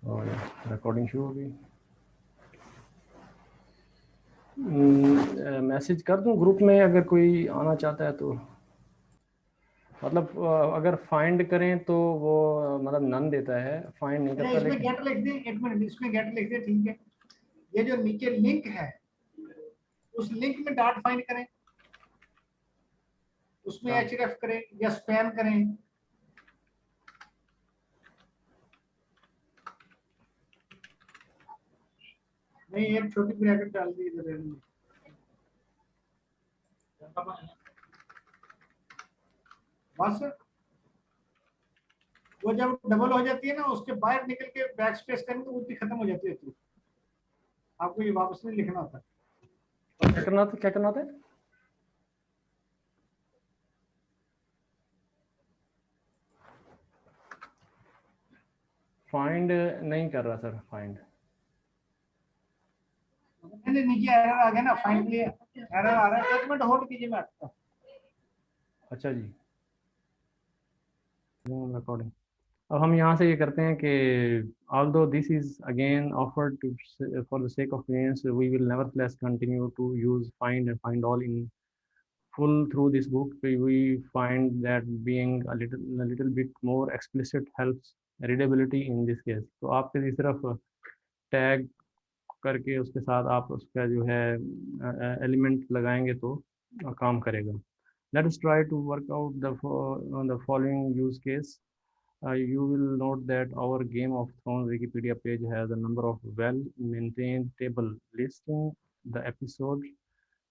और रिकॉर्डिंग शुरू हो गई। मैसेज कर दूं ग्रुप में अगर कोई आना चाहता है तो, मतलब अगर फाइंड करें तो वो मतलब नन देता है, फाइंड नहीं करता। इसमें गेट लिख दें, एक मिनट, इसमें गेट लिख दें, ठीक है। ये जो नीचे लिंक है उस लिंक में डॉट फाइंड करें, उसमें href करें या स्पैम करें। नहीं, एक छोटी ब्रैकेट डाल दी इधर में। बस वो जब डबल हो जाती है ना, उसके बाहर निकल के बैक स्पेस करें तो वो भी खत्म हो जाती है। तो आपको ये वापस नहीं लिखना होता। क्या करना था, क्या करना था? फाइंड नहीं कर रहा सर, फाइंड। नहीं, नीचे एरर आ गया ना, फाइंड लिए एरर आ रहा है। एक मिनट होल्ड कीजिए, मैं आता हूं। अच्छा जी, रिकॉर्डिंग। अब हम यहाँ से ये करते हैं कि although this is again offered to for the sake of convenience, we will nevertheless continue to use find and find all in full through this book. We find that being a little bit more explicit helps readability in this case. तो आपके सिर्फ tag करके उसके साथ आप उसका जो है एलिमेंट लगाएंगे तो काम करेगा। Let us try to work out the following use case. You will note that our Game of Thrones Wikipedia page has a number of well-maintained table listing the episodes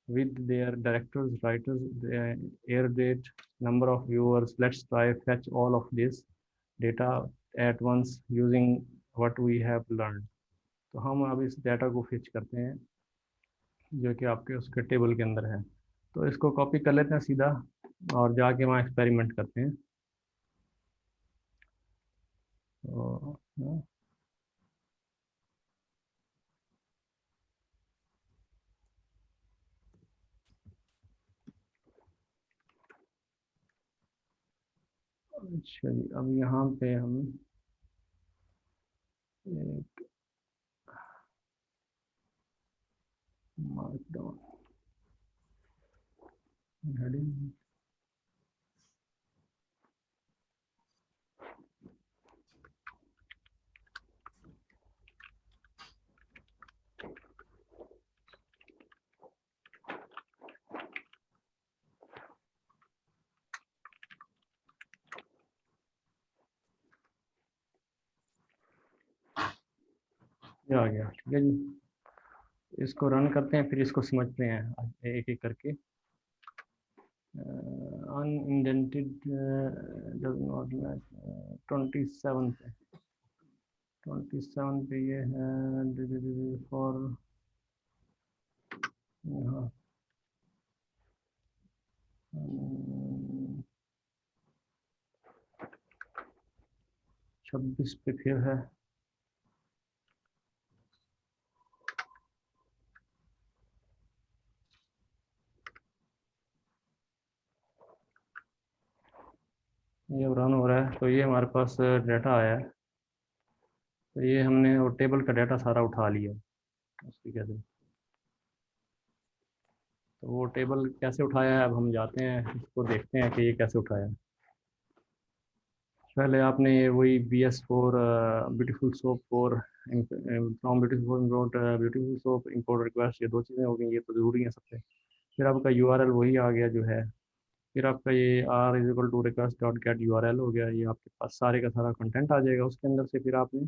with their directors, writers, the air date, number of viewers. Let's try fetch all of this data at once using what we have learned. तो हम अब इस data को Fitch करते हैं जो कि आपके उसके टेबल के अंदर है। तो इसको कॉपी कर लेते हैं सीधा और जाके वहाँ एक्सपेरिमेंट करते हैं। तो अच्छा जी, अब यहाँ पे हम एक मार्कडाउन हेडिंग, ये आ गया। ठीक है जी, इसको रन करते हैं, फिर इसको समझते हैं एक एक करके। अनइंडेंटेड डज नॉट मैच 27 पे, 27 पे ये है फॉर यहाँ 26 पे फिर है। ये रन हो रहा है, तो ये हमारे पास डाटा आया है। तो ये हमने वो टेबल का डाटा सारा उठा लिया उसकी कैसे। तो वो टेबल कैसे उठाया है, अब हम जाते हैं इसको देखते हैं कि ये कैसे उठाया है। पहले आपने वही BS4 beautiful soap for from beautiful import beautiful soap import request, ये दो चीज़ें हो गई, ये तो ज़रूरी है सबसे। फिर आपका URL वही आ गया जो है। फिर आपका ये r=request.get_url हो गया। ये आपके पास सारे का सारा कंटेंट आ जाएगा उसके अंदर से। फिर आपने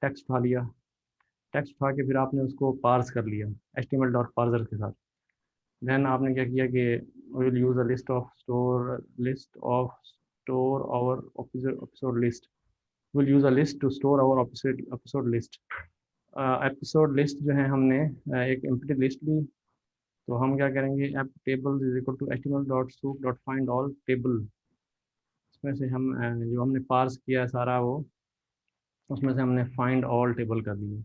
टेक्स्ट उठा लिया, टेक्स्ट उठा के फिर आपने उसको पार्स कर लिया HTML.parser के साथ। देन आपने क्या किया कि will use a list of store our episode list, will use a list to store our episode list. Episode list जो है हमने एक एम्प्टी लिस्ट ली। तो हम क्या करेंगे, एप table is equal to html.soup.findAll table. इसमें से हम जो हमने पार्स किया है सारा वो, उसमें से हमने फाइंड ऑल टेबल कर दिया।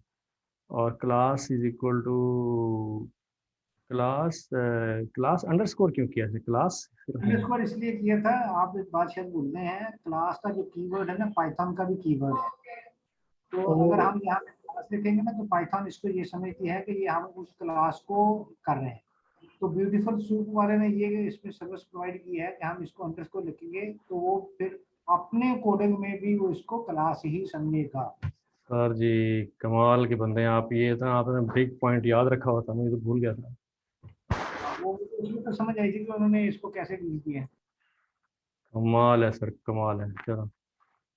और class is equal to class class underscore क्यों किया है, क्लास सिर्फ है। अंडरस्कोर इसलिए किया था, आप एक बात शायद भूल गए हैं, क्लास का जो कीवर्ड है ना, पाइथन का भी कीवर्ड है। तो अगर हम यहाँ पे क्लास लिखेंगे ना तो पाइथन इसको ये समझती है कि ये हम उस क्लास को कर रहे हैं। तो ब्यूटीफुल सूप वाले ने ये इसमें सर्विस प्रोवाइड की है कि हम इसको अंडरस्कोर लिखेंगे तो वो फिर अपने कोडिंग में भी वो इसको क्लास ही समझेगा। सर जी कमाल के बंदे हैं आप, ये तो आपने बिग पॉइंट याद रखा होता, मुझे तो भूल गया था। वो उसमें तो समझ आई थी कि उन्होंने इसको कैसे डील किया है। कमाल है सर, कमाल है। चलो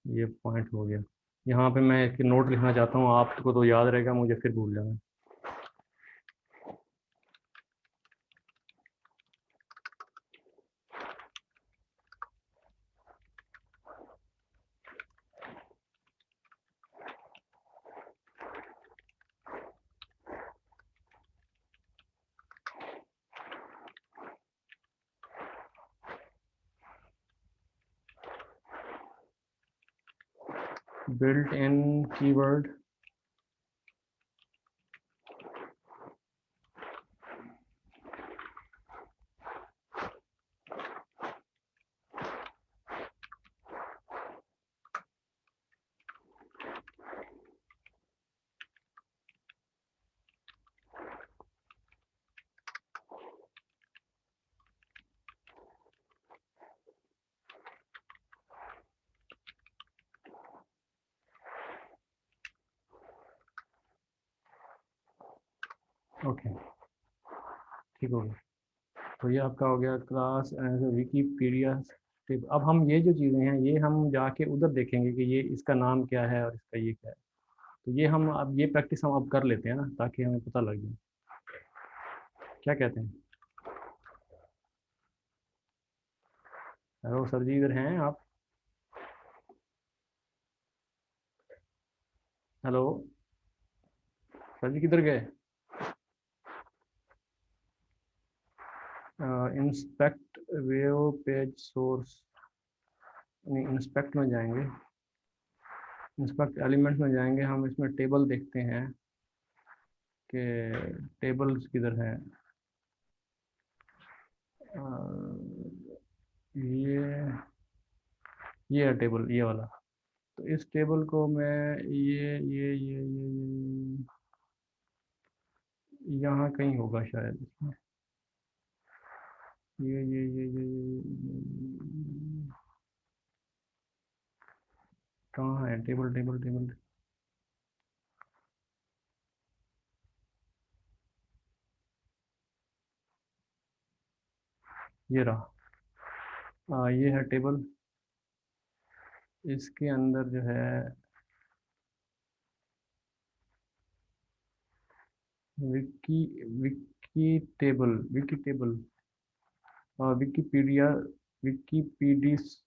ये पॉइंट हो गया। यहाँ पे मैं एक नोट लिखना चाहता हूँ, आपको तो याद रहेगा, मुझे फिर भूल जाना। बिल्ट इन कीवर्ड, ओके ठीक हो गया। तो ये आपका हो गया क्लास विकीपीडिया। अब हम ये जो चीज़ें हैं ये हम जाके उधर देखेंगे कि ये इसका नाम क्या है और इसका ये क्या है। तो ये हम अब ये प्रैक्टिस हम अब कर लेते हैं ना, ताकि हमें पता लग जाए। क्या कहते हैं? हेलो सर जी, इधर हैं आप? हेलो सर जी, किधर गए? इंस्पेक्ट वेव पेज सोर्स, नहीं इंस्पेक्ट में जाएंगे, इंस्पेक्ट एलिमेंट में जाएंगे, हम इसमें टेबल देखते हैं कि टेबल्स किधर है। ये है टेबल, ये वाला। तो इस टेबल को मैं यहाँ कहीं होगा शायद इसमें। कहाँ है टेबल टेबल टेबल? ये रहा, ये है टेबल। इसके अंदर जो है wiki wiki table, wiki table, Wikipedia, विकीपीडिस,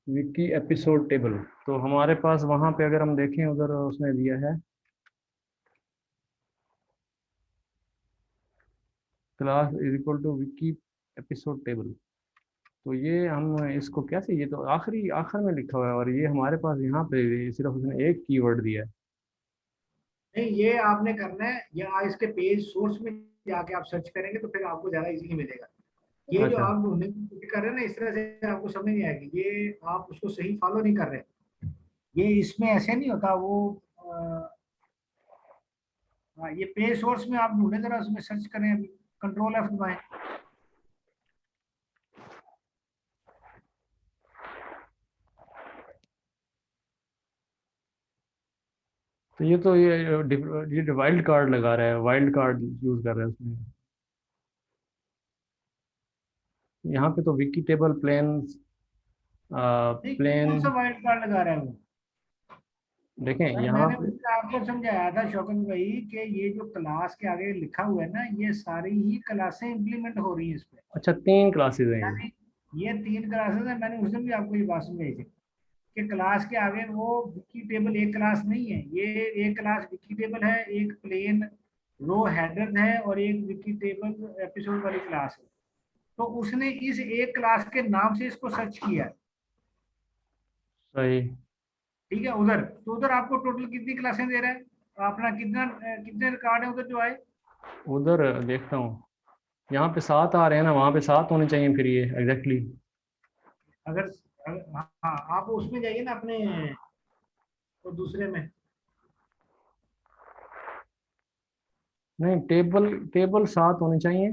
विकी एपिसोड टेबल। तो हमारे पास वहाँ पे अगर हम देखें उधर उसने दिया है class is equal to wiki episode table. तो ये हम इसको कैसे, ये तो आखिरी आखिर में लिखा हुआ है और ये हमारे पास यहाँ पे सिर्फ उसने एक कीवर्ड दिया है। नहीं, ये आपने करना है या इसके पेज सोर्स में जाके आप सर्च करेंगे तो फिर आपको ज्यादा इजीली मिलेगा। ये जो अच्छा आप ढूंढने की कोशिश कर रहे हैं ना, इस तरह से आपको समझ नहीं आएगी, ये आप उसको सही फॉलो नहीं कर रहे। ये इसमें ऐसे नहीं होता वो। हाँ, ये पेज सोर्स में आप ढूंढे, जरा उसमें सर्च करें, अभी कंट्रोल F दबाएं। तो ये वाइल्ड कार्ड लगा रहा है, वाइल्ड कार्ड यूज कर रहा है उसमें। यहाँ पे तो विकी टेबल प्लेन, नहीं, प्लेन कौन सा वाइल्ड कार्ड लगा रहा है वो? देखें सर यहाँ मैंने पे। उससे आपको समझाया था शौकत भाई कि ये जो क्लास के आगे लिखा हुआ है ना, ये सारी ही क्लासें इंप्लीमेंट हो रही है इस पे। अच्छा 3 क्लासेस हैं ये। यानी ये 3 क्लासेस है, मैंने उस दिन भी आपको ये बात समझाई थी कि क्लास के आगे वो विकी टेबल एक क्लास नहीं है। ये एक क्लास विकी टेबल है, एक प्लेन रो हेडर है और एक विकी टेबल एपिसोड वाली क्लास है। तो उसने इस एक क्लास के नाम से इसको सर्च किया। सही। ठीक है, उधर तो उधर आपको टोटल कितनी क्लासें दे रहा है, अपना कितना कितने रिकॉर्ड है उधर जो आए? उधर देखता हूँ, यहाँ पे 7 आ रहे हैं ना, वहाँ पे 7 होने चाहिए फिर ये एग्जैक्टली exactly। अगर हाँ, आप उसमें जाइए ना अपने और दूसरे में? नहीं, टेबल टेबल 7 होने चाहिए,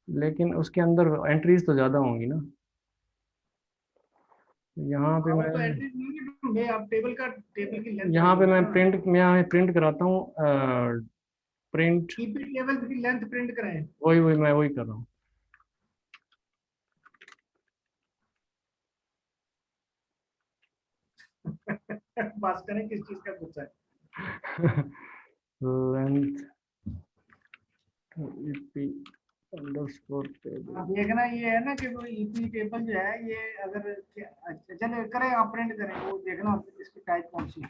लेकिन उसके अंदर एंट्रीज तो ज़्यादा होंगी ना। यहाँ पे हाँ वो तो मैं एंट्री नहीं ढूंढे आप, टेबल की लेंथ यहाँ पे ढूंढो ना। मैं यहाँ प्रिंट कराता हूँ, प्रिंट। ईपी टेबल की लेंथ प्रिंट कराएं। वही वही मैं वही कर रहा हूँ। पास करें, किस चीज का गुस्सा है? Length EP underscore table. आप देखना ये है ना कि वो ईपी टेबल जो है ये अगर अच्छा चलो करें, आप प्रिंट करें, वो देखना इसकी टाइप कौन सी है।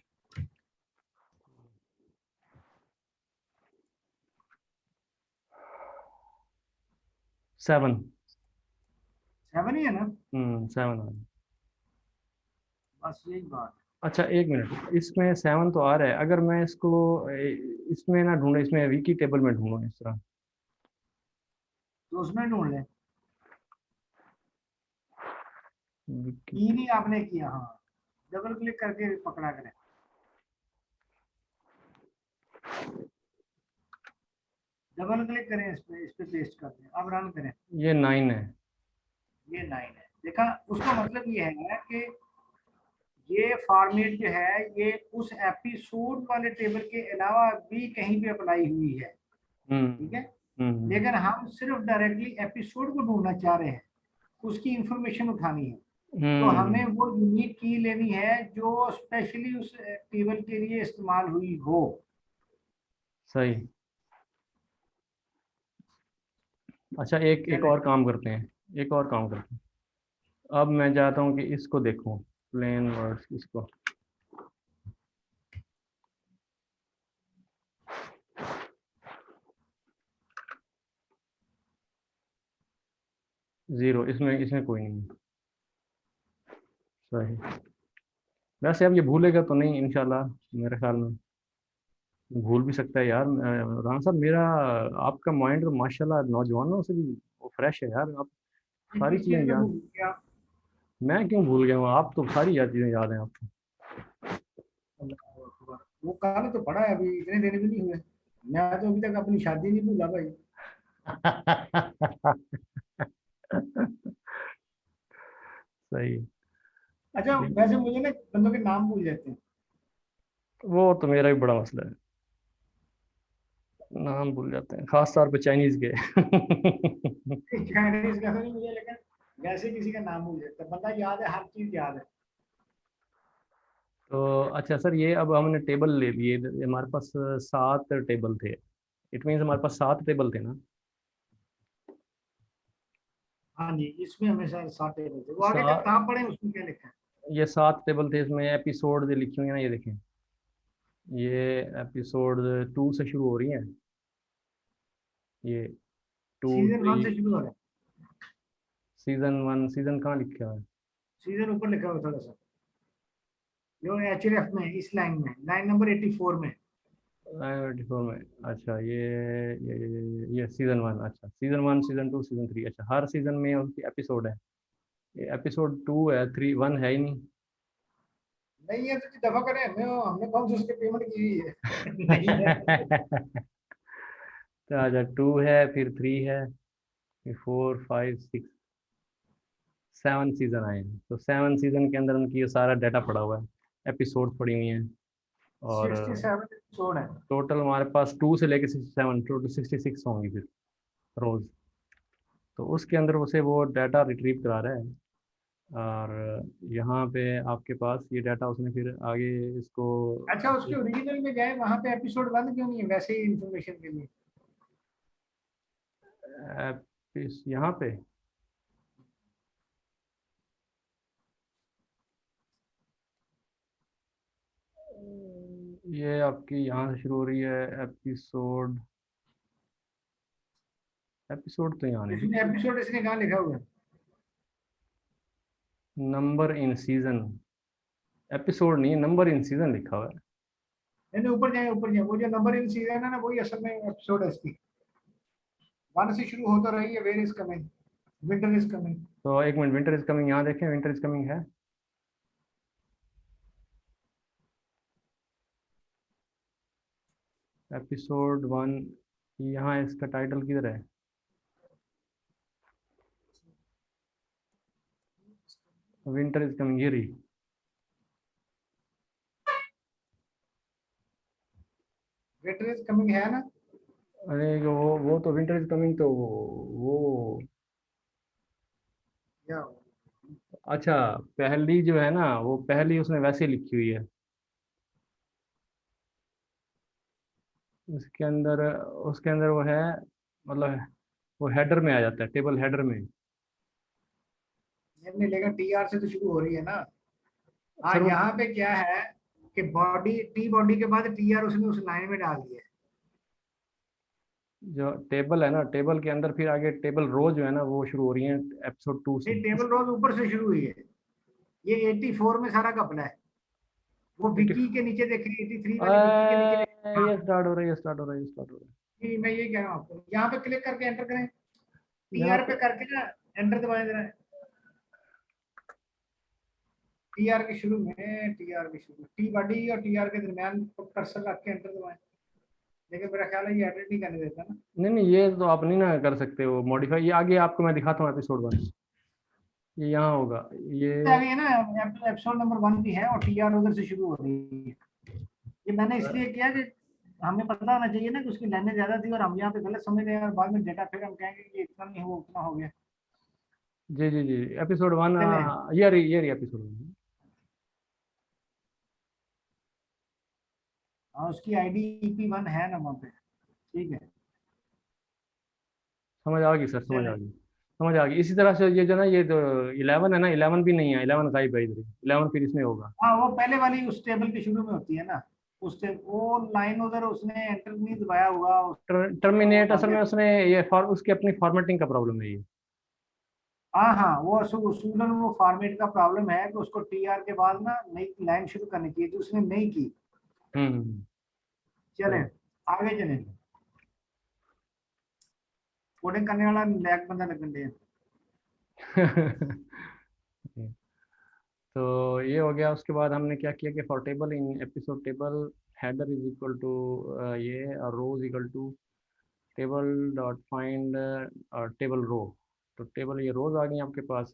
7। 7 ही है ना? 7। बस यही बात अच्छा, एक मिनट, इसमें 7 तो आ रहा है, अगर मैं इसको इसमें ना ढूंढे, इसमें विकी टेबल में ढूंढूं इस तरह। है, तो उसमें ढूंढ लें। विकी ई नहीं आपने किया, हाँ डबल क्लिक करके पकड़ा करें, डबल क्लिक करें इस पे पेस्ट कर दें, अब रन करें। ये 9 है। ये 9 है, देखा? उसका मतलब ये है कि ये फॉर्मेट जो है ये उस एपिसोड वाले टेबल के अलावा भी कहीं पे अप्लाई हुई है, ठीक हम्म है? हम्म लेकिन हम सिर्फ डायरेक्टली एपिसोड को ढूंढना चाह रहे हैं, उसकी इंफॉर्मेशन उठानी है, तो हमें हम्म वो यूनिक की लेनी है जो स्पेशली उस टेबल के लिए इस्तेमाल हुई हो। सही। अच्छा, एक एक चले, और काम करते हैं, एक और काम करते हैं। अब मैं चाहता हूँ कि इसको देखूं, प्लेन वर्ड्स इसको। जीरो, इसमें इसमें कोई नहीं है। सही। वैसे अब ये भूलेगा तो नहीं इंशाल्लाह, मेरे ख्याल में। भूल भी सकता है यार, राना साहब मेरा, आपका माइंड तो माशाल्लाह नौजवानों से भी वो फ्रेश है यार। आप सारी किस चीज़ें चीज में याद। भूल गया? मैं क्यों भूल गया हूँ, आप तो सारी याद चीज़ें याद हैं आपको। वो कल तो पढ़ा है, अभी इतने दिन भी नहीं हुए, मैं तो अभी तक अपनी शादी नहीं भूला भाई। सही। अच्छा वैसे मुझे ना बंदों के नाम भूल जाते हैं। वो तो मेरा भी बड़ा मसला है, नाम भूल जाते हैं, खास तौर पे चाइनीज के। चाइनीज का तो नहीं मुझे, लेकिन वैसे किसी का नाम भूल जाता है, बंदा याद है, हर चीज याद है। तो अच्छा सर, ये अब हमने टेबल ले लिए, ये हमारे पास 7 टेबल थे। इट मीन्स हमारे पास 7 टेबल थे ना। हाँ जी, इसमें हमेशा 7 टेबल थे, वो आगे सात, किताब पढ़े उसमें क्या लिखा है? ये 7 टेबल थे, इसमें एपिसोड जो लिखी हुई है ना, ये देखें। ये एपिसोड 2 से शुरू हो रही है, ये 2 सीजन 1 3। से शुरू हो रहा है। सीजन 1, सीजन कहाँ लिखा है? सीजन ऊपर लिखा हुआ थोड़ा सा, जो एचएफ में, इस लाइन में, लाइन नंबर 84 में। 94 में। अच्छा, ये सीजन 1, अच्छा सीजन 1 सीजन 2 सीजन 3, अच्छा हर सीजन में उसकी एपिसोड है। ये एपिसोड 2 है, 3 1 है ही नहीं। नहीं है तो दफा करें, हमें हमने कौन सी उसकी पेमेंट की हुई है? नहीं है। तो अच्छा, 2 है, फिर 3 है, फिर 4 5 6 7 सीजन आए हैं, तो 7 सीजन के अंदर उनकी ये सारा डाटा पड़ा हुआ है, एपिसोड पड़ी हुई हैं। और 67 एपिसोड है। टोटल हमारे पास 2 से लेके 67, टोटल 66 होंगी फिर रोज। तो उसके अंदर उसे वो डाटा रिट्रीव करा रहा है। और यहाँ पे आपके पास ये डाटा उसने फिर आगे इसको। अच्छा उसके ओरिजिनल में जाए, वहां पे एपिसोड 1 क्यों नहीं है, वैसे ही इंफॉर्मेशन के लिए? यहाँ पे ये आपकी यहाँ से शुरू हो रही है एपिसोड। एपिसोड तो यहाँ नहीं, इसमें एपिसोड इसने कहाँ लिखा हुआ है? Number in season. एपिसोड नहीं है, नंबर इन सीजन लिखा हुआ है। नहीं नहीं, ऊपर जाए, ऊपर जाए, वो जो नंबर इन सीजन है ना, वही असल में एपिसोड है इसकी। 1 से शुरू हो तो रही है, where is coming, winter is coming. तो एक मिनट, विंटर इज कमिंग यहाँ देखें, विंटर इज कमिंग है। एपिसोड 1, यहाँ इसका टाइटल किधर है? विंटर इज कमिंग, ये रही। विंटर इज कमिंग है ना? अरे वो तो विंटर इज कमिंग तो वो या अच्छा, पहली जो है ना, वो पहली उसने वैसे लिखी हुई है। उसके अंदर उसके अंदर वो है, मतलब वो हेडर में आ जाता है, टेबल हेडर में। ये नहीं लेगा, टीआर से तो शुरू हो रही है ना। हाँ, सर वो यहाँ पे क्या है कि बॉडी, टी बॉडी के बाद टीआर उसने उस लाइन में डाल दिया है। जो टेबल है ना, टेबल के अंदर फिर आगे टेबल रो जो है ना, वो शुरू हो रही है एपिसोड 2 ये से। टेबल रोज ऊपर से शुरू हुई है। ये 84 में सारा कपड़ा है। वो विकी के नीचे देखिए, 83 वाली विकी के नीचे देखिए। हाँ, ये स्टार्ट हो रहा है, ये स्टार्ट हो रहा है, ये स्टार्ट हो रहा है। मैं ये कह रहा हूँ आपको, यहाँ पे क्लिक करके एंटर करें। यहाँ टीआर पे पे करके ना एंटर दबाए जरा। टीआर के शुरू में, टीआर के शुरू, टी बॉडी और टीआर के दरमियान कर्सर रख के एंटर दबाएं। लेकिन मेरा ख्याल है ये एडिट नहीं करने देता ना। नहीं नहीं, ये तो आप नहीं ना कर सकते हो मॉडिफाई। ये आगे आपको मैं दिखाता हूँ एपिसोड 1, ये यहाँ होगा ये। आगे है ना, एपिसोड नंबर 1 भी है और टीआर उधर से शुरू हो रही है। ये मैंने इसलिए किया कि हमें पता होना चाहिए ना कि उसकी लाइनें ज्यादा थी और हम यहाँ पे गलत समझ रहे हैं और बाद में डेटा फिर हम कहेंगे कि इतना नहीं हुआ उतना हो गया। जी जी जी, एपिसोड 1, चले। ये रही एपिसोड 1। हाँ, उसकी आईडी EP1 है ना वहाँ पे। ठीक है। समझ आ गई सर, समझ आ चले। गई, समझ आ गई। इसी तरह से ये जो ना, ये जो 11 है ना, 11 भी नहीं है, 11 गायब है इधर। 11 फिर इसमें होगा। हाँ, वो पहले वाली उस टेबल के शुरू में होती है ना। उस वो लाइन उधर उसने एंटर नहीं दबाया हुआ उसका वो टर्मिनेट भाग असल में गया। उसने ये उसकी अपनी फॉर्मेटिंग का प्रॉब्लम है ये। हाँ हाँ, वो स्टूडेंट वो फॉर्मेट का प्रॉब्लम है कि उसको टीआर के बाद ना नई लाइन शुरू करनी चाहिए तो उसने नहीं की। चले, सही। आगे चले। कोडिंग करने वाला लैग बंदा लगन दे। तो ये हो गया। उसके बाद हमने क्या किया कि for table in episode table header is equal to ये, और row is equal to table dot find table row. तो टेबल ये रोज आ गई आपके पास।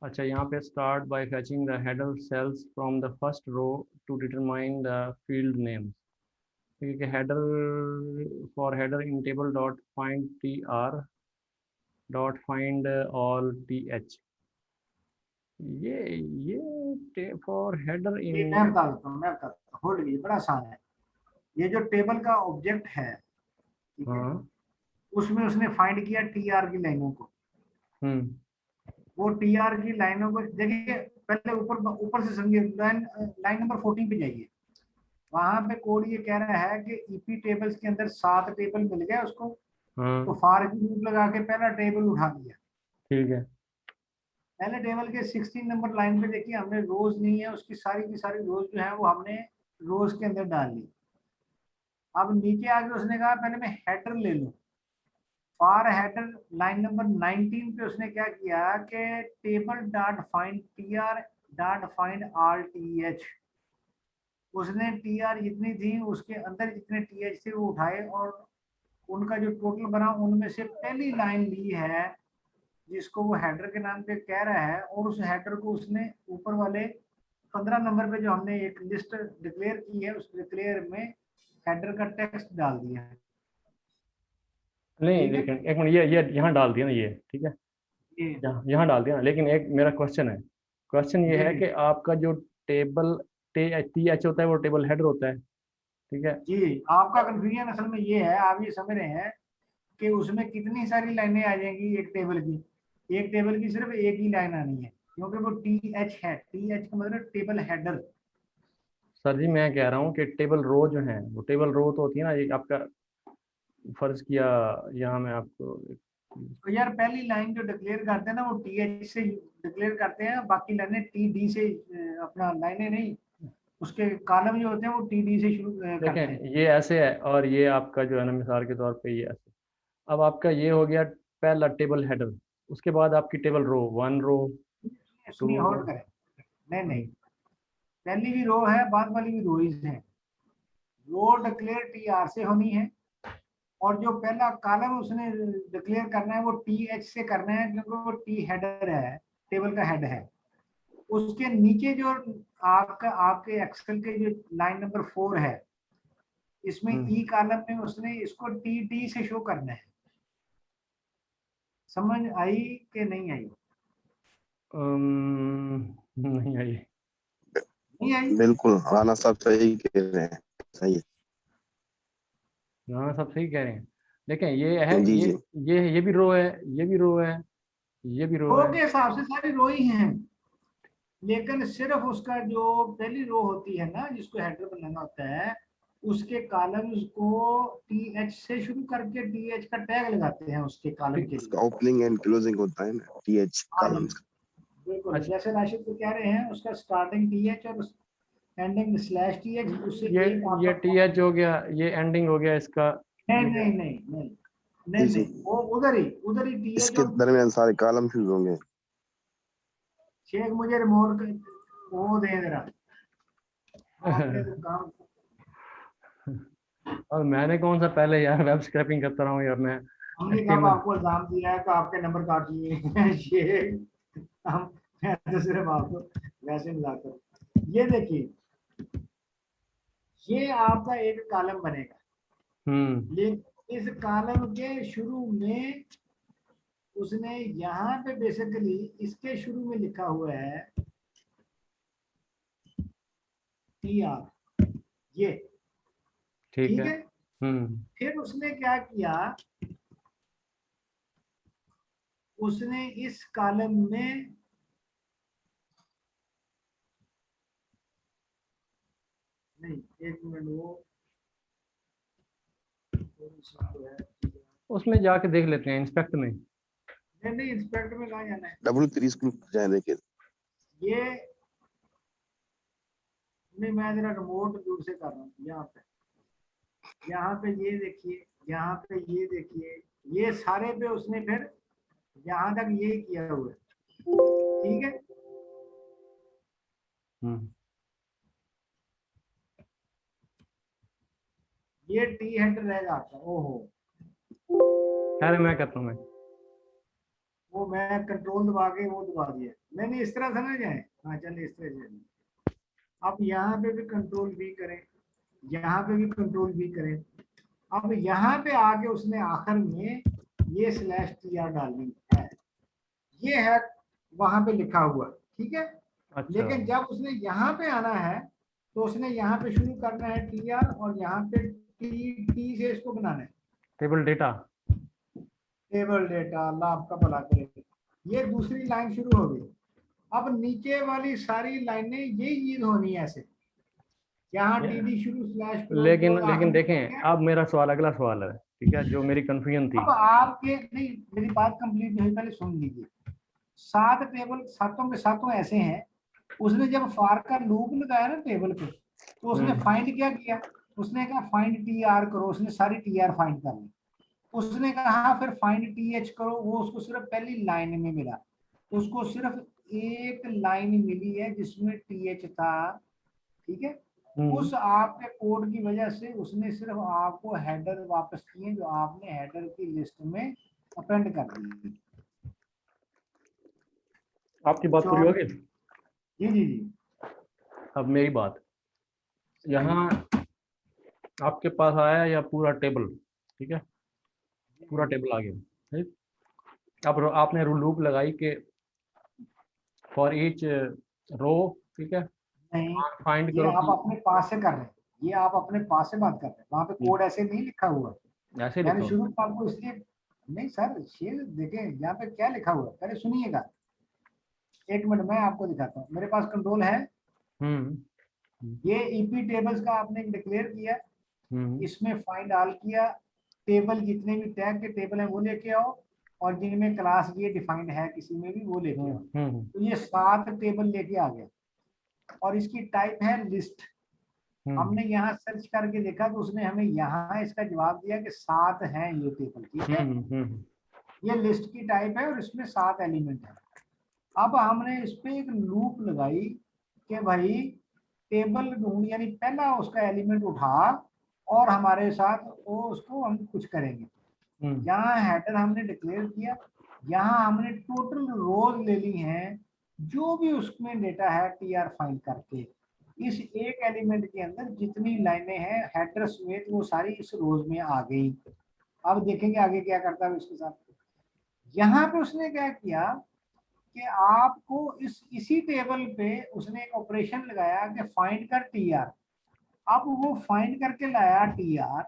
अच्छा, यहाँ पे start by fetching the header cells from the first row to determine the field names. ठीक है, header for header in table dot find T R dot find all T H. ये फॉर हेडर ये मैं इन। बता देता हूँ, मैं बताता हूँ, होल्ड कीजिए, बड़ा आसान है। ये जो टेबल का ऑब्जेक्ट है, ठीक है, हाँ। उसमें उसने फाइंड किया टीआर की लाइनों को। हम्म। वो टीआर की लाइनों को देखिए, पहले ऊपर ऊपर से समझिए, लाइन लाइन नंबर 14 पे जाइए। वहां पे कोड ये कह रहा है कि ईपी टेबल्स के अंदर 7 टेबल मिल गए उसको। तो हाँ। फॉर की लूप लगा के पहला टेबल उठा दिया। ठीक है। पहले टेबल के 16 नंबर लाइन पे देखिए, हमने रोज नहीं है उसकी सारी की सारी रोज जो है वो हमने रोज के अंदर डाल ली। अब नीचे आके उसने कहा पहले मैं हेडर ले लूं। फॉर हेडर लाइन नंबर 19 पे उसने क्या किया कि table dot find TR dot find all TH. उसने टीआर जितनी थी उसके अंदर जितने टीएच थे वो उठाए और उनका जो टोटल बना उनमें से पहली लाइन ली है जिसको वो हेडर के नाम पे कह रहा है, और उस हेडर को उसने ऊपर वाले 15 नंबर पे जो हमने एक लिस्ट डिक्लेयर की है उस डिक्लेयर में हेडर का टेक्स्ट डाल दिया है। नहीं ठीक है। लेकिन एक मिनट, ये यहाँ डाल दिया ना ये, ठीक है। ये यहाँ डाल दिया ना, लेकिन एक मेरा क्वेश्चन है। क्वेश्चन ये जी है जी कि आपका जो टेबल टी एच होता है वो टेबल हेडर होता है, ठीक है। जी, आपका कंफ्यूजन असल में ये है, आप ये समझ रहे हैं कि उसमें कितनी सारी लाइनें आ जाएंगी एक टेबल की। एक टेबल की सिर्फ एक ही लाइन आनी है क्योंकि वो टीएच है। टीएच का मतलब टेबल हेडर। सर जी, मैं कह रहा हूँ कि टेबल रो जो है, वो टेबल रो तो होती है ना, एक आपका फर्ज किया। यहाँ मैं आपको तो यार पहली लाइन जो डिक्लेयर करते हैं ना वो टीएच से डिक्लेयर करते हैं, बाकी लाइनें टीडी से अपना लाइनें नहीं, उसके कॉलम जो होते हैं वो टीडी से शुरू करते हैं। देखें, ये ऐसे है और ये आपका जो है ना, मिसाल के तौर पे ये ऐसे। अब आपका ये हो गया पहला टेबल हेडर। उसके बाद आपकी टेबल रो, 1 रो, 2 सुनिए, रो। होल्ड करें। नहीं नहीं, पहली भी रो है बाद वाली भी रो ही है। रो डिक्लेयर टी आर से होनी है, और जो पहला कॉलम उसने डिक्लेयर करना है वो टी एच से करना है, क्योंकि वो टी हेडर है, टेबल का हेड है। उसके नीचे जो आपके एक्सेल के जो लाइन नंबर 4 है, इसमें ई कॉलम में उसने इसको टी डी से शो करना है। समझ आई कि नहीं आई? नहीं आई। नहीं आई? बिल्कुल राना साहब सही कह रहे हैं, सही है। हाँ सब सही कह रहे हैं। देखें ये है, जी ये जी ये भी रो है, ये भी रो है, ये भी रो रो है। के हिसाब से सारी रो ही हैं, लेकिन सिर्फ उसका जो पहली रो होती है ना, जिसको हेडर बनाना होता है, उसके कॉलम्स को टी एच से शुरू करके टी एच का टैग लगाते हैं उसके कॉलम के उसका लिए। ओपनिंग एंड क्लोजिंग होता है ना टीएच हाँ जी, कॉलम्स का। बिल्कुल। अच्छा, जैसे राशिद को कह रहे हैं, उसका स्टार्टिंग टी एच और एंडिंग स्लैश टी एच, उससे ये एक ये आपका टी एच हो गया, ये एंडिंग हो गया इसका। नहीं ये नहीं नहीं नहीं जी नहीं जी, नहीं, वो उधर ही टी एच। इसके और दरमियान सारे कॉलम यूज होंगे। शेख मुझे रिमोट वो दे जरा, आपने तो काम। और मैंने कौन सा पहले यार वेब स्क्रैपिंग करता रहा हूँ यार मैं। हमने कब HTML आपको इल्जाम दिया है कि आपके नंबर काट लिए? ये हम, मैं तो सिर्फ आपको वैसे मजाक कर रहा हूं। ये देखिए, ये आपका एक कॉलम बनेगा, लेकिन इस कॉलम के शुरू में उसने यहाँ पे बेसिकली इसके शुरू में लिखा हुआ है टी आर, ये ठीक ठीक है। है। फिर उसने क्या किया, उसने इस कॉलम में नहीं, एक मिनट, वो जो है, उसमें जाके देख लेते हैं इंस्पेक्ट में। नहीं नहीं, इंस्पेक्टर में कहाँ जाना है? W3 स्कूल जाए देखिए। ये नहीं, मैं जरा रिमोट दूर से कर रहा हूँ। यहाँ पे ये देखिए, यहाँ पे ये देखिए, ये सारे पे उसने फिर यहाँ तक ये किया हुआ है, ठीक है। ये टी हेडर रहेगा आपका। ओहो, खैर मैं करता हूँ मैं। वो मैं कंट्रोल दबा के वो दबा दिया। नहीं नहीं, इस तरह से ना जाए। हाँ चलिए, इस तरह से। अब यहाँ पे भी कंट्रोल भी करें, यहाँ पे भी कंट्रोल भी करें। अब यहाँ पे आके उसने आखिर में ये स्लैश टी आर डालनी है, ये है वहां पे लिखा हुआ, ठीक है। अच्छा, लेकिन जब उसने यहाँ पे आना है, तो उसने यहाँ पे शुरू करना है टी आर, और यहाँ पे टी से इसको बनाना है table data. Table data. Allah आपका भला करे। ये दूसरी लाइन शुरू हो गई। अब नीचे वाली सारी लाइनें यही चीज होनी है ऐसे, यहाँ टी डी शुरू स्लैश क्लोज लेकिन क्लोज लेकिन आखिर में देखें, गया। अब मेरा सवाल, अगला सवाल है, ठीक है, जो मेरी कंफ्यूजन थी। अब आपके नहीं, मेरी बात कंप्लीट नहीं हुई, पहले सुन लीजिए। 7 टेबल, सातों के सातों ऐसे हैं। उसने जब फार का लूप लगाया ना टेबल पे, तो उसने फाइंड क्या किया, उसने कहा फाइंड टी आर करो, उसने सारी टी आर फाइंड कर ली। उसने कहा फिर फाइंड टी एच करो, वो उसको सिर्फ पहली लाइन में मिला, उसको सिर्फ एक लाइन मिली है जिसमें टी एच था, ठीक है। उस आपके कोड की वजह से उसने सिर्फ आपको हेडर वापस किए, जो आपने हेडर की लिस्ट में अपेंड कर दी। आपकी बात पूरी हो गई। जी जी जी, अब मेरी बात, यहाँ आपके पास आया या पूरा टेबल, ठीक है, पूरा टेबल आ गया, ठीक। अब आपने लूप लगाई कि फॉर ईच रो, ठीक है, नहीं, फाइंड ये करो आप कि अपने पास से कर रहे हैं, ये आप अपने पास से बात कर रहे हैं, वहां पे कोड ऐसे नहीं लिखा हुआ। ऐसे मैंने लिखा शुरू हो। में आपको इसलिए, नहीं सर, ये देखें यहाँ पे क्या लिखा हुआ है, पहले सुनिएगा। एक मिनट, मैं आपको दिखाता हूँ, मेरे पास कंट्रोल है। ये ईपी टेबल्स का आपने डिक्लेयर किया, इसमें फाइंड ऑल किया, टेबल जितने भी टैग के टेबल है वो लेके आओ, और जिनमें क्लास ये डिफाइंड है किसी में भी वो लेके आओ। तो ये 7 टेबल लेके आ गया, और इसकी टाइप है लिस्ट। हमने यहाँ सर्च करके देखा तो उसने हमें यहाँ इसका जवाब दिया कि 7 हैं ये टेबल, ठीक है। ये लिस्ट की टाइप है और इसमें 7 एलिमेंट है। अब हमने इस पे एक लूप लगाई कि भाई टेबल ढूंढ, यानी पहला उसका एलिमेंट उठा और हमारे साथ वो उसको हम कुछ करेंगे। हम्म, यहाँ हेडर हमने डिक्लेयर किया, यहाँ हमने टोटल रोज ले ली हैं, जो भी उसमें डेटा है टीआर फाइंड करके इस एक एलिमेंट के अंदर जितनी लाइनें हैं हेडर समेत वो सारी इस रोज में आ गई। अब देखेंगे आगे क्या करता है इसके साथ। यहाँ पे उसने क्या किया कि आपको इसी टेबल पे उसने एक ऑपरेशन लगाया कि फाइंड कर टीआर। अब वो फाइंड करके लाया टीआर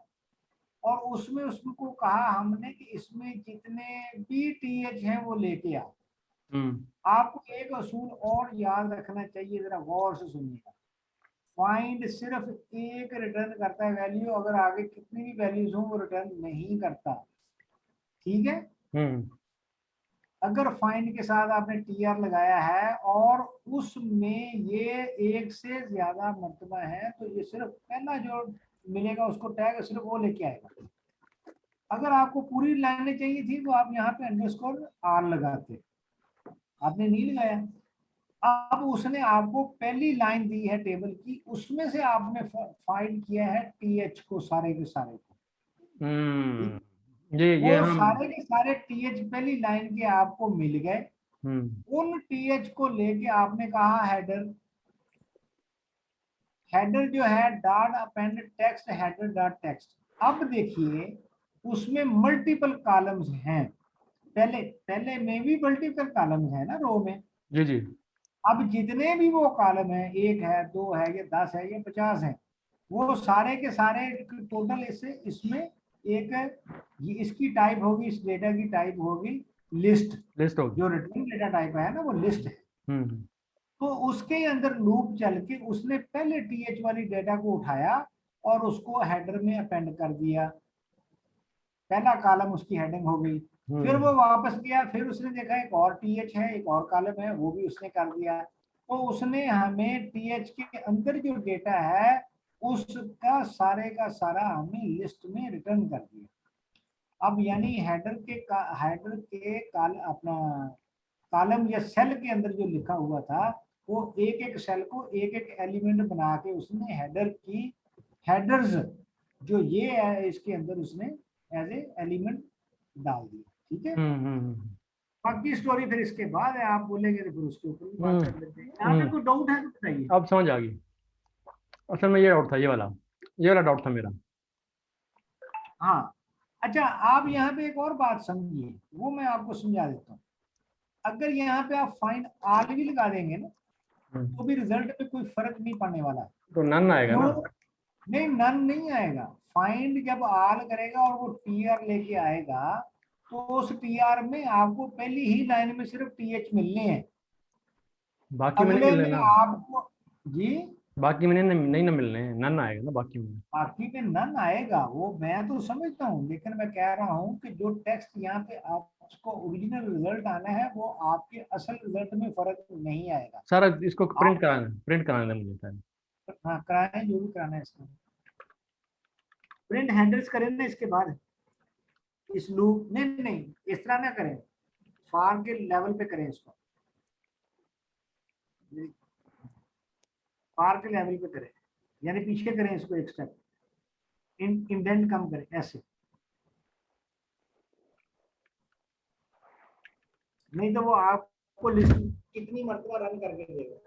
और उसमें उसको कहा हमने कि इसमें जितने भी टीएच हैं वो लेके आ। आपको एक असूल और याद रखना चाहिए, जरा गौर से सुनिएगा। फाइंड सिर्फ एक रिटर्न करता है वैल्यू, अगर आगे कितनी भी वैल्यूज हो वो रिटर्न नहीं करता। ठीक है, अगर फाइंड के साथ आपने टीआर लगाया है और उसमें ये एक से ज्यादा मर्तबा है तो ये सिर्फ पहला जो मिलेगा उसको टैग सिर्फ वो लेके आएगा। अगर आपको पूरी लाइनें चाहिए थी तो आप यहाँ पे अंडरस्कोर आर लगाते, आपने नहीं लगाया। अब उसने आपको पहली लाइन दी है टेबल की, उसमें से आपने फाइंड किया है टीएच को, सारे के सारे को। ये वो हम सारे के सारे टीएच पहली लाइन के आपको मिल गए। उन टीएच को लेके आपने कहा हेडर, हेडर जो है dot append text header dot text. अब देखिए उसमें मल्टीपल कॉलम्स हैं, पहले पहले में भी मल्टीपल कॉलम्स है ना रो में। जी जी अब जितने भी वो कॉलम है, 1 है 2 है या 10 है या 50 है, वो सारे के सारे टोटल इसमें एक इसकी टाइप होगी, इस डेटा की टाइप होगी लिस्ट। लिस्ट होगी। जो रिटर्न डेटा टाइप है ना वो लिस्ट है। तो उसके अंदर लूप चल के उसने पहले टीएच वाली डेटा को उठाया और उसको हेडर में अपेंड कर दिया, पहला कॉलम उसकी हेडिंग हो गई। फिर वो वापस गया, फिर उसने देखा एक और टीएच है, एक और कॉलम है, वो भी उसने कर दिया। तो उसने हमें टीएच के अंदर जो डेटा है उसका सारे का सारा हमें लिस्ट में रिटर्न कर दिया। अब यानी हेडर के अपना कॉलम या सेल के अंदर जो लिखा हुआ था वो एक एक सेल को एक एक एलिमेंट बना के उसने हेडर की हेडर्स जो ये है इसके अंदर उसने एज ए एलिमेंट डाल दिया। ठीक है, बाकी स्टोरी फिर इसके बाद है, आप बोलेंगे तो फिर उसके ऊपर भी बात कर लेते हैं। यहाँ पे कोई डाउट है तो बताइए। अब समझ आ गई। असल में ये डाउट था, ये वाला डाउट था मेरा। हाँ, अच्छा आप यहाँ पे एक और बात समझिए, वो मैं आपको समझा देता हूँ। अगर यहाँ पे आप फाइंड आल भी लगा देंगे ना तो भी रिजल्ट पे कोई फर्क नहीं पड़ने वाला। तो नन आएगा ना? क्यों नहीं, नन नहीं आएगा। फाइंड जब आल करेगा और वो टीआर लेके आएगा तो उस टीआर में आपको पहली ही लाइन में सिर्फ टीएच मिलने हैं, बाकी में नहीं अगले मिलने में ना? आपको जी बाकी में नहीं ना मिलने हैं, नन आएगा ना बाकी में? बाकी में नन आएगा, वो मैं तो समझता हूँ, लेकिन मैं कह रहा हूँ कि जो टेक्स्ट यहाँ पे आपको ओरिजिनल रिजल्ट आना है वो आपके असल रिजल्ट में फर्क नहीं आएगा। सारा इसको आप प्रिंट कराना है मुझे सर। हाँ कराएं, जो भी कराना है इसका प्रिंट हैंडल्स करें ना इसके बाद। इस लूप नहीं नहीं इस तरह ना करें, फार के लेवल पे करें इसको, फार के लेवल पे करें, यानी पीछे करें इसको एक स्टेप, इंडेंट कम करें ऐसे, नहीं तो वो आपको लिस्ट कितनी मरतबा रन करके देगा।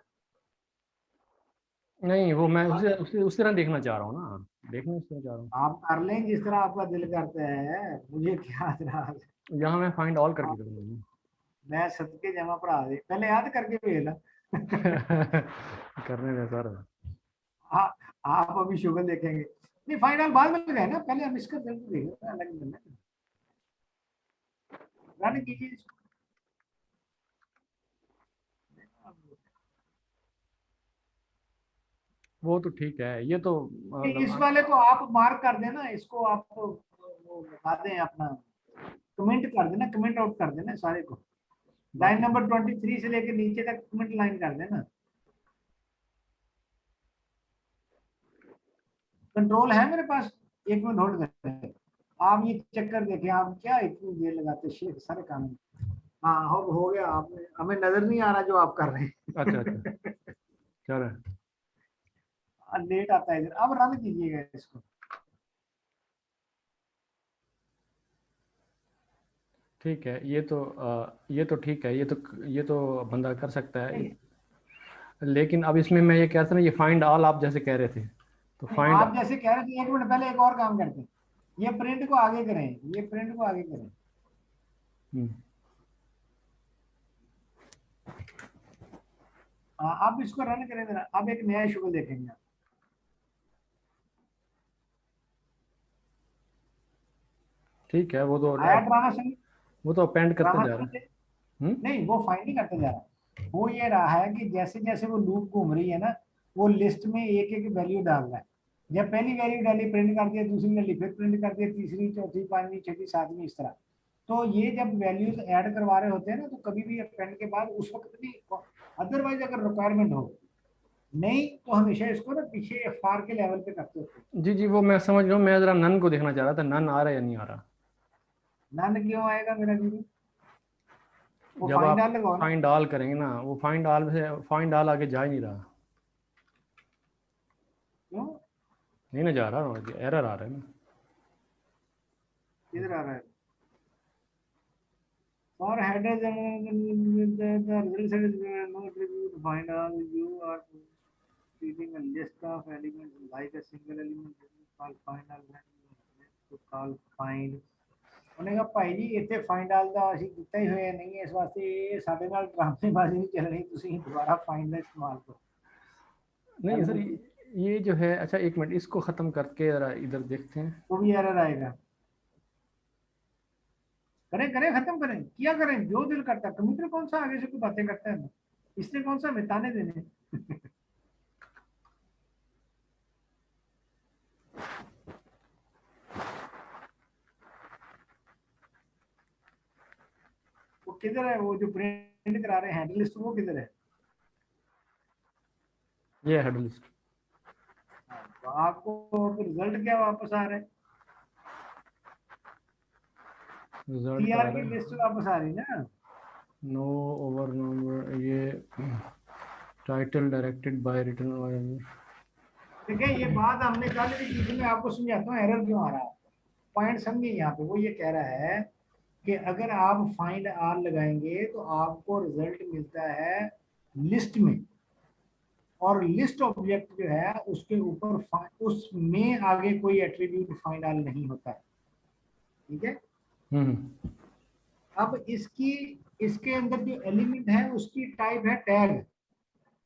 नहीं, वो मैं उसी तरह देखना चाह रहा हूँ ना, देखना इसलिए चाह रहा हूँ। आप कर लें जिस तरह आपका दिल करता है, मुझे क्या एतराज है। यहाँ मैं फाइंड ऑल करके करूँगा। मैं सदके जमा पढ़ा दे, पहले याद करके भेजना। करने में सर। आप अभी शुगर देखेंगे, नहीं फाइनल बाद में लगाए ना, पहले हम इसका रिजल्ट देखेंगे अलग रन कीजिए इसको। वो तो ठीक है, ये तो इस वाले को आप मार्क कर देना, इसको आप वो बता दें अपना, कमेंट कर देना, कमेंट आउट कर देना सारे को, लाइन नंबर 23 से लेकर नीचे तक कमेंट लाइन कर देना। कंट्रोल है मेरे पास, 1 मिनट होल्ड करें, आप ये चेक कर देखें, आप क्या इतनी देर लगाते शेख सारे काम। हाँ हो गया, आपने हमें नजर नहीं आ रहा जो आप कर रहे हैं। अच्छा चलो। लेट आता है इधर, अब रन कीजिएगा इसको। ठीक है, ये तो ठीक है, ये तो बंदा कर सकता है। नहीं, लेकिन अब इसमें मैं ये कह रहा था ना, ये फाइंड ऑल आप जैसे कह रहे थे, तो नहीं, फाइंड। आप जैसे कह रहे थे, एक मिनट पहले एक और काम करते हैं, ये प्रिंट को आगे करें, ये प्रिंट को आगे करें। हाँ, आप इसको रन करें जरा, अब एक नया शुगल देखेंगे आप। ठीक है, आया ड्रामा संग, वो तो अपेंड करते ड्रामा जा रहा संग। है। हम्म। नहीं, वो फाइंड नहीं करते जा रहा, वो ये रहा है कि जैसे जैसे वो लूप घूम रही है ना, वो लिस्ट में एक एक वैल्यू डाल रहा है। जब पहली वैल्यू डाली, प्रिंट कर दिया, दूसरी डाली, फिर प्रिंट कर दिया, तीसरी, चौथी, पांचवी, छठी, सातवीं, इस तरह। तो ये जब वैल्यूज ऐड करवा रहे होते हैं ना, तो कभी भी अपेंड के बाद उस वक्त भी, अदरवाइज अगर रिक्वायरमेंट हो, नहीं तो हमेशा इसको ना पीछे फार के लेवल पे करते होते हैं। जी जी, वो मैं समझ रहा हूँ, मैं जरा नन को देखना चाह रहा था, नन आ रहा है या नहीं आ रहा। नन क्यों आएगा मेरा जीरो? वो जब फाइंड आप आल लगाओ ना। फाइंड ऑल करेंगे ना, वो फाइंड ऑल आगे जा ही नहीं रहा। क्यों? नहीं ना जा रहा, एरर आ रहा है ना। किधर आ रहा है? For headers and the result set is no attribute find all, you are treating a list of elements like a single element. This is called find all, to call find। ਉਹਨੇ ਕਿਹਾ ਭਾਈ ਜੀ ਇੱਥੇ ਫਾਈਂਡ ਆਲ ਦਾ ਅਸੀਂ ਕੀਤਾ ਹੀ ਹੋਇਆ ਨਹੀਂ ਹੈ, ਇਸ ਵਾਸਤੇ ਇਹ ਸਾਡੇ ਨਾਲ ਡਰਾਮੇਬਾਜ਼ੀ ਨਹੀਂ ਚੱਲਣੀ, ਤੁਸੀਂ ਦੁਬਾਰਾ फाइंड ਦਾ इस्तेमाल करो। नहीं सर, ये जो है, अच्छा एक मिनट, इसको ख़त्म करके ज़रा इधर देखते हैं। वो भी एरर आएगा। करें करें, खत्म करें, किया करें जो दिल करता है। कंप्यूटर कौन सा आगे से कोई बातें करता है, इसने कौन सा हमें ताने देने। वो किधर है, वो जो प्रिंट करा रहे हैं हैंडल लिस्ट, वो किधर है? ये हेड लिस्ट। तो आपको रिजल्ट क्या वापस आ रहा है? रिजल्ट का टीआर की लिस्ट वापस आ रही है ना। नो ओवर नंबर, ये टाइटल डायरेक्टेड बाय रिटर्न। देखिए, ये बात हमने कल भी की थी, मैं आपको समझाता हूँ एरर क्यों आ रहा है। पॉइंट समझिए यहाँ पे, वो ये कह रहा है कि अगर आप फाइंड आल लगाएंगे तो आपको रिजल्ट मिलता है लिस्ट में, और लिस्ट ऑब्जेक्ट जो है उसके ऊपर उसमें आगे कोई एट्रीब्यूट फाइंड आल नहीं होता है। ठीक है। अब इसके अंदर जो एलिमेंट है उसकी टाइप है टैग।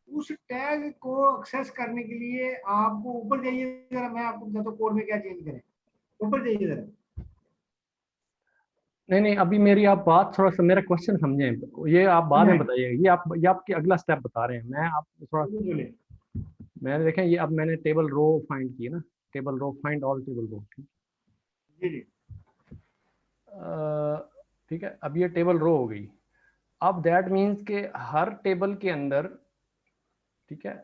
उस टैग को एक्सेस करने के लिए आपको ऊपर जाइए जरा, मैं आपको बताता हूँ कोड में क्या चेंज करें। ऊपर जाइए जरा। नहीं नहीं, अभी मेरी आप बात थोड़ा सा, मेरा क्वेश्चन समझें, ये आप बाद में बताइएगा, ये आपकी अगला स्टेप बता रहे हैं, मैं आप थोड़ा, मैंने देखें, ये अब मैंने टेबल रो फाइंड की है ना, table row find all table row. ठीक है, अब ये टेबल रो हो गई। अब दैट मीन्स के हर टेबल के अंदर, ठीक है,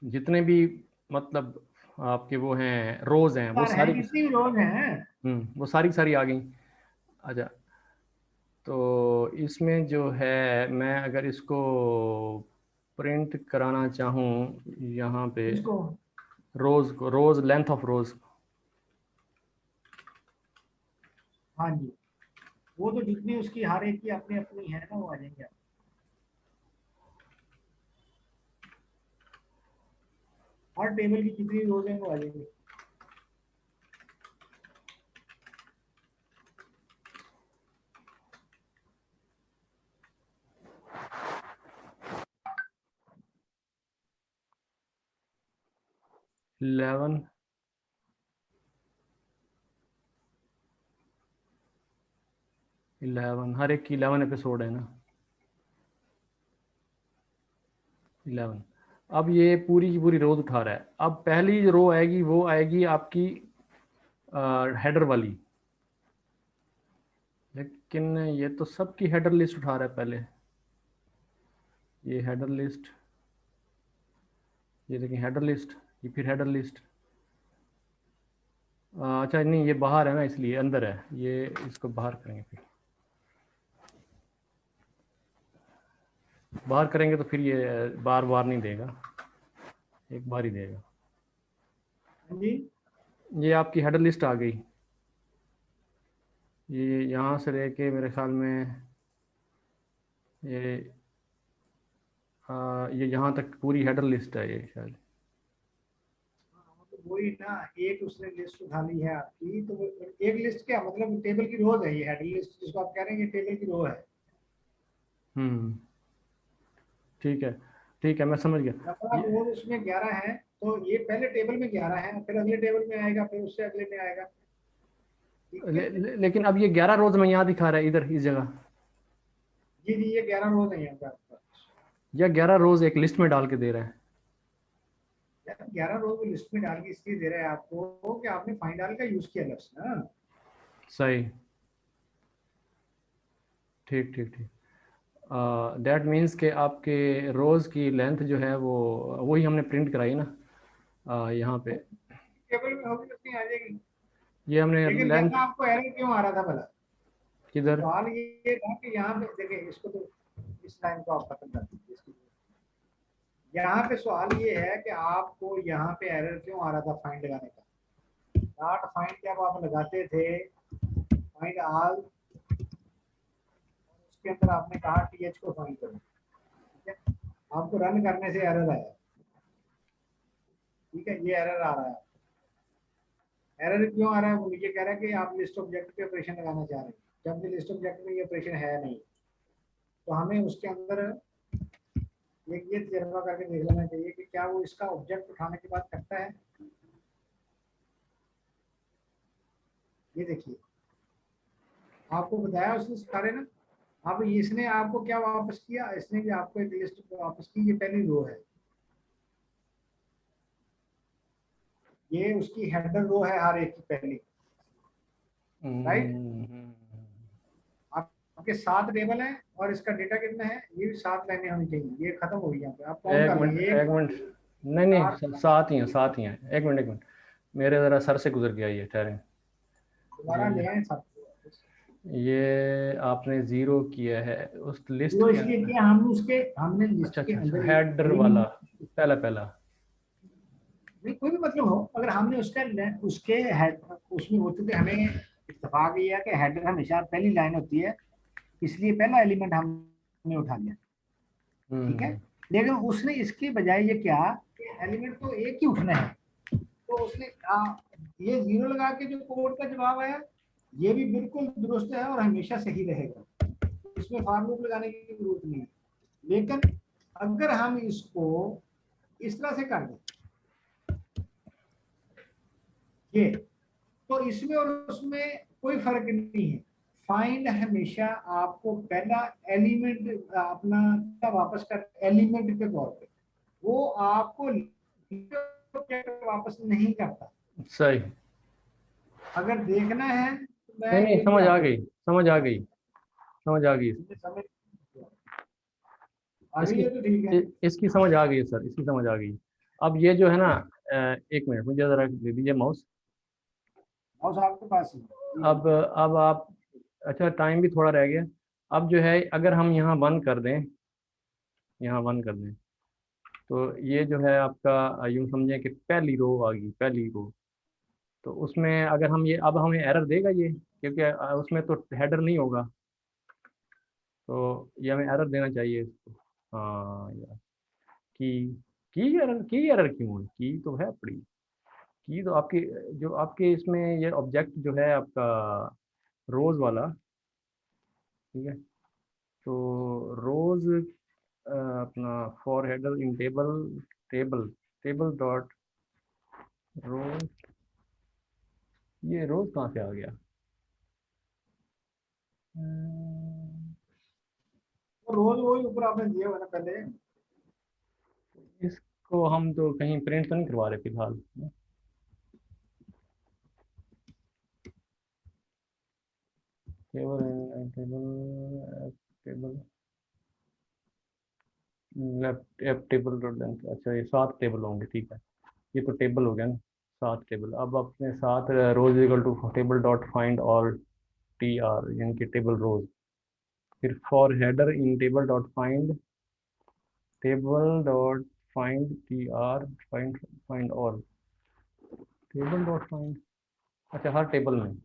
जितने भी मतलब आपके वो हैं रोज हैं, वो सारी जितनी भी रोज हैं, वो सारी सारी आ गई। अच्छा, तो इसमें जो है, मैं अगर इसको प्रिंट कराना चाहूँ यहाँ पे, इसको रोज को, रोज लेंथ ऑफ रोज। हाँ जी, वो तो जितनी उसकी हर एक की अपनी अपनी है ना, वो आ जाएंगे। हर टेबल की जितनी रोज है वो आ जाएंगे। इलेवन, हर एक की 11 एपिसोड है ना, 11। अब ये पूरी की पूरी रोज उठा रहा है। अब पहली जो रो आएगी वो आएगी आपकी हेडर वाली, लेकिन ये तो सबकी हेडर लिस्ट उठा रहा है पहले। ये हेडर लिस्ट, ये देखिए हेडर लिस्ट, ये फिर हेडर लिस्ट। अच्छा नहीं, ये बाहर है ना, इसलिए अंदर है, ये इसको बाहर करेंगे, फिर बाहर करेंगे तो फिर ये बार बार नहीं देगा, एक बार ही देगा। जी, ये आपकी हेडर लिस्ट आ गई। ये यहाँ से लेके मेरे ख्याल में ये ये यहाँ तक पूरी हेडर लिस्ट है ये शायद। मतलब वही ना, एक उसने लिस्ट उठा ली है आपकी, तो एक लिस्ट क्या मतलब टेबल की रोज है ये हेडर लिस्ट, जिसको आप कह रहे हैं ये टेबल की रो है। हम्म, ठीक है मैं समझ गया। नंबर ऑफ रोज उसमें 11 है, तो ये पहले टेबल में 11 है, फिर अगले टेबल में आएगा, फिर उससे अगले में आएगा। ठीक है, लेकिन अब ये 11 रोज में यहाँ दिखा रहा है इधर इस जगह, जी जी, ये 11 रोज है यहाँ पर। या 11 रोज एक लिस्ट में डाल के दे रहा है? यार 11 रोज को लिस्ट में डाल के इसलिए दे रहा है आपको कि आपने फाइंड डाल का यूज किया लफ्स ना। सही, ठीक ठीक ठीक। दैट मीन्स के आपके रोज़ की लेंथ जो है वो वही हमने प्रिंट कराई ना यहाँ पे, टेबल में होगी उतनी आ जाएगी। ये हमने लेकिन लेंथ कहना आपको एरर क्यों आ रहा था भला? किधर? सवाल ये था कि यहाँ पे देखिए, इसको तो इस लाइन को आप खत्म कर दीजिए। यहाँ पे सवाल ये है कि आपको यहाँ पे एरर क्यों आ रहा था फाइंड लगाने का? नॉट फाइंड जब आप लगाते थे, फाइंड ऑल, उसके अंदर आपने कहा टीएच को फाइंड करो, ठीक है, आपको रन करने से एरर आया, ठीक है, ये एरर आ रहा है। एरर क्यों आ रहा है? वो ये कह रहा है कि आप लिस्ट ऑब्जेक्ट पे ऑपरेशन लगाना चाह रहे हैं, जबकि लिस्ट ऑब्जेक्ट में ये ऑपरेशन है नहीं। तो हमें उसके अंदर एक ये तजर्बा करके देख लेना चाहिए कि क्या वो इसका ऑब्जेक्ट उठाने के बाद करता है। ये देखिए, आपको बताया उसने सारे ना। अब इसने आपको क्या वापस किया? इसने भी आपको एक लिस्ट वापस की, ये पहली रो है, ये उसकी हेडर रो है हर एक की पहली, राइट। आपके 7 टेबल हैं और इसका डेटा कितना है? ये 7 लाइनें होनी चाहिए, ये खत्म हो गई यहाँ पे, आप काउंट कर लीजिए। एक मिनट, नहीं नहीं, सात ही हैं, सात ही हैं, एक मिनट मेरे ज़रा सर से गुजर गया ये, ठहरें। दोबारा ले आए सब। ये आपने ज़ीरो किया है उस लिस्ट वो के इसलिए अंदर। किया हमने हमने लिस्ट अच्छा के अच्छा अच्छा, अंदर हेडर वाला पहला नहीं कोई भी मतलब हो, अगर हमने उसके हेड उसमें होते थे, हमें इत्तेफाक ये है कि हेडर हमेशा पहली लाइन होती है, इसलिए पहला एलिमेंट हमने उठा लिया, ठीक है। हम्म, लेकिन उसने इसके बजाय ये क्या, एलिमेंट तो एक ही उठना है, तो उसने ये जीरो लगा के जो कोड का जवाब आया, ये भी बिल्कुल दुरुस्त है और हमेशा सही रहेगा, इसमें फॉर लूप लगाने की जरूरत नहीं है। लेकिन अगर हम इसको इस तरह से कर दें ये, तो इसमें और उसमें कोई फर्क नहीं है। फाइंड हमेशा आपको पहला एलिमेंट अपना वापस कर एलिमेंट के तौर पे, वो आपको वापस नहीं करता। सही। अगर देखना है तो मैं नहीं नहीं, ये भी समझ आ आपको गई, समझ आ गई, समझ आ गई। समझ आ गई इसकी है, तो ठीक है। इसकी समझ आ गई है सर, इसकी समझ आ गई। अब ये जो है ना, एक मिनट मुझे ज़रा दे दीजिए माउस। और साहब के पास ही अब आप, अच्छा टाइम भी थोड़ा रह गया। अब जो है अगर हम यहाँ बंद कर दें, यहाँ बंद कर दें, तो ये जो है आपका यूँ समझें कि पहली रो आ गई, पहली रो। तो उसमें अगर हम ये, अब हमें एरर देगा ये, क्योंकि उसमें तो हेडर नहीं होगा, तो ये हमें एरर देना चाहिए इसको। हाँ यार, की की एरर क्यों है? की तो है पड़ी, की तो आपकी, जो आपके इसमें ये ऑब्जेक्ट जो है आपका रोज वाला, ठीक है, तो रोज अपना for header in table, table table dot rows, ये रोज कहाँ से आ गया? तो रोज वही ऊपर आपने दिया हुआ ना पहले। इसको हम तो कहीं प्रिंट तो नहीं करवा रहे फिलहाल। Table table table left F table dot length, अच्छा ये 7 टेबल होंगे, ठीक है। ये तो टेबल हो गया ना, 7 टेबल। अब अपने साथ rows equal to table dot find all T R, यानी कि टेबल रोज। फिर for header in table dot find, table dot find T R, find find all, table dot find, अच्छा हर टेबल में।